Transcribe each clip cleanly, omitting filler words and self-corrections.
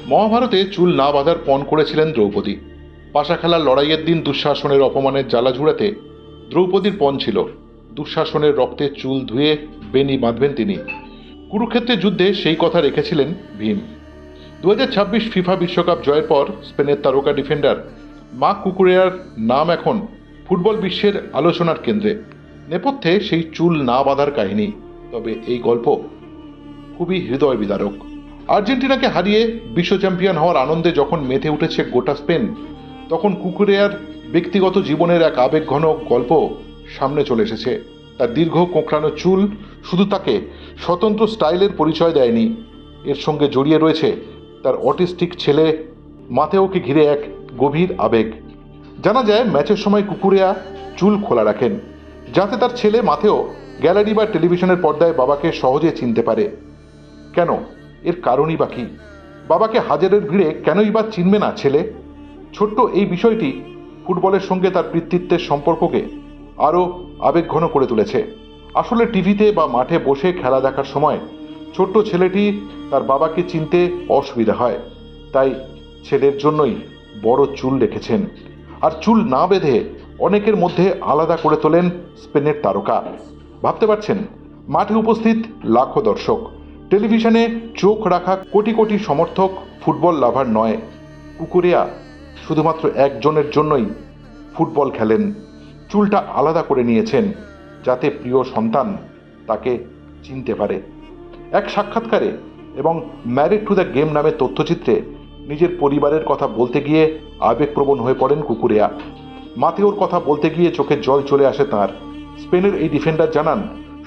মহাভারতে চুল না বাঁধার পণ করেছিলেন দ্রৌপদী। পাশা খেলার লড়াইয়ের দিন দুঃশাসনের অপমানের জ্বালা ঝুড়াতে দ্রৌপদীর পণ ছিল দুঃশাসনের রক্তে চুল ধুয়ে বেনি বাঁধবেন তিনি। কুরুক্ষেত্রের যুদ্ধে সেই কথা রেখেছিলেন ভীম। 2026 ফিফা বিশ্বকাপ জয়ের পর স্পেনের তারকা ডিফেন্ডার মার্ক কুকুরেয়ার নাম এখন ফুটবল বিশ্বের আলোচনার কেন্দ্রে। নেপথ্যে সেই চুল না বাঁধার কাহিনী। তবে এই গল্প খুবই হৃদয় বিদারক। আর্জেন্টিনাকে হারিয়ে বিশ্ব চ্যাম্পিয়ন হওয়ার আনন্দে যখন মেতে উঠেছে গোটা স্পেন, তখন কুকুরেয়ার ব্যক্তিগত জীবনের এক আবেগঘন গল্প সামনে চলে এসেছে। তার দীর্ঘ কোঁকড়ানো চুল শুধু তাকে স্বতন্ত্র স্টাইলের পরিচয় দেয়নি, এর সঙ্গে জড়িয়ে রয়েছে তার অটিস্টিক ছেলে মাতেওকে ঘিরে এক গভীর আবেগ। জানা যায় ম্যাচের সময় কুকুরেয়া চুল খোলা রাখেন, যাতে তার ছেলে মাতেও গ্যালারি বা টেলিভিশনের পর্দায় বাবাকে সহজে চিনতে পারে। কেন? এর কারণই বা কি? বাবাকে হাজারের ভিড়ে কেনই বা চিনবে না ছেলে? ছোট্ট এই বিষয়টি ফুটবলের সঙ্গে তার পিতৃত্বের সম্পর্ককে আরও আবেগঘন করে তুলেছে। আসলে টিভিতে বা মাঠে বসে খেলা দেখার সময় ছোট্ট ছেলেটি তার বাবাকে চিনতে অসুবিধা হয়, তাই ছেলের জন্যই বড় চুল রেখেছেন। আর চুল না বেঁধে অনেকের মধ্যে আলাদা করে তোলেন স্পেনের তারকা। ভাবতে পারছেন, মাঠে উপস্থিত লাখো দর্শক, টেলিভিশনে চোখ রাখা কোটি কোটি সমর্থক ফুটবল লাভার নয়। কুকুরেয়া শুধুমাত্র একজনের জন্যই ফুটবল খেলেন। চুলটা আলাদা করে নিয়েছেন যাতে প্রিয় সন্তান তাকে চিনতে পারে। এক সাক্ষাৎকারে এবং ম্যারিড টু দ্য গেম নামে তথ্যচিত্রে নিজের পরিবারের কথা বলতে গিয়ে আবেগপ্রবণ হয়ে পড়েন কুকুরেয়া। মাতেওর কথা বলতে গিয়ে চোখে জল চলে আসে তাঁর। স্পেনের এই ডিফেন্ডার জানান,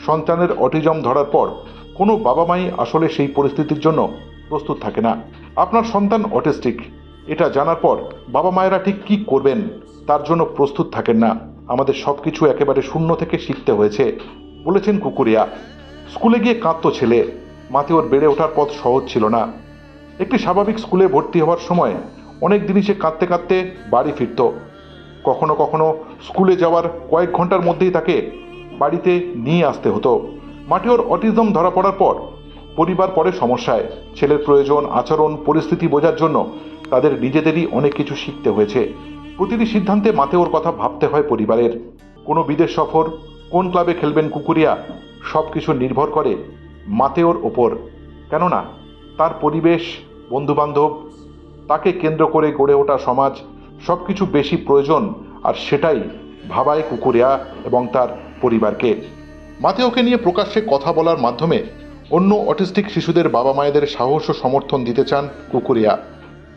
সন্তানের অটিজম ধরার পর কোনো বাবা মাই আসলে সেই পরিস্থিতির জন্য প্রস্তুত থাকে না। আপনার সন্তান অটিস্টিক এটা জানার পর বাবা মায়েরা ঠিক কী করবেন তার জন্য প্রস্তুত থাকেন না। আমাদের সব কিছু একেবারে শূন্য থেকে শিখতে হয়েছে, বলেছেন কুকুরেয়া। স্কুলে গিয়ে কাঁদত ছেলে। মাতেওর বেড়ে ওঠার পথ সহজ ছিল না। একটি স্বাভাবিক স্কুলে ভর্তি হওয়ার সময় অনেক দিনই সে কাঁদতে কাঁদতে বাড়ি ফিরত। কখনো কখনো স্কুলে যাওয়ার কয়েক ঘন্টার মধ্যেই তাকে বাড়িতে নিয়ে আসতে হতো। মাতেওর অটিজম ধরা পড়ার পর পরিবার পড়ে সমস্যায়। ছেলের প্রয়োজন, আচরণ, পরিস্থিতি বোঝার জন্য তাদের নিজেদেরই অনেক কিছু শিখতে হয়েছে। প্রতিটি সিদ্ধান্তে মাতেওর কথা ভাবতে হয় পরিবারের। কোনো বিদেশ সফর, কোন ক্লাবে খেলবেন কুকুরেয়া, সব কিছু নির্ভর করে মাতেওর ওপর। কেননা তার পরিবেশ, বন্ধুবান্ধব, তাকে কেন্দ্র করে গড়ে ওঠা সমাজ সব কিছু বেশি প্রয়োজন, আর সেটাই ভাবায় কুকুরেয়া এবং তার পরিবারকে। মাতেওকে নিয়ে প্রকাশ্যে কথা বলার মাধ্যমে অন্য অটিস্টিক শিশুদের বাবা মায়েদের সাহস ও সমর্থন দিতে চান কুকুরেয়া।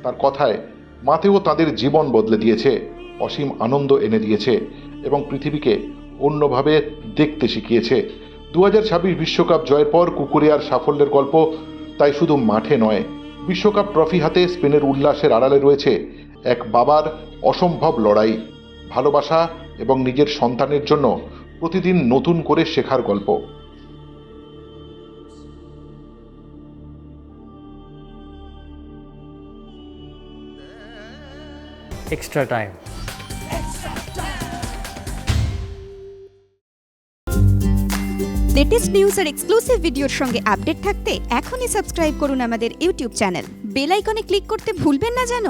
তার কথায় মাতেও তাদের জীবন বদলে দিয়েছে, অসীম আনন্দ এনে দিয়েছে এবং পৃথিবীকে অন্যভাবে দেখতে শিখিয়েছে। 2026 বিশ্বকাপ জয়ের পর কুকুরেয়ার সাফল্যের গল্প তাই শুধু মাঠে নয়, বিশ্বকাপ ট্রফি হাতে স্পেনের উল্লাসের আড়ালে রয়েছে এক বাবার অসম্ভব লড়াই, ভালোবাসা এবং নিজের সন্তানের জন্য প্রতিদিন নতুন করে শেখার গল্প। extra time. লেটেস্ট নিউজ আর এক্সক্লুসিভ ভিডিওর সঙ্গে আপডেট থাকতে এখনই সাবস্ক্রাইব করুন আমাদের ইউটিউব চ্যানেল। বেল আইকনে ক্লিক করতে ভুলবেন না যেন।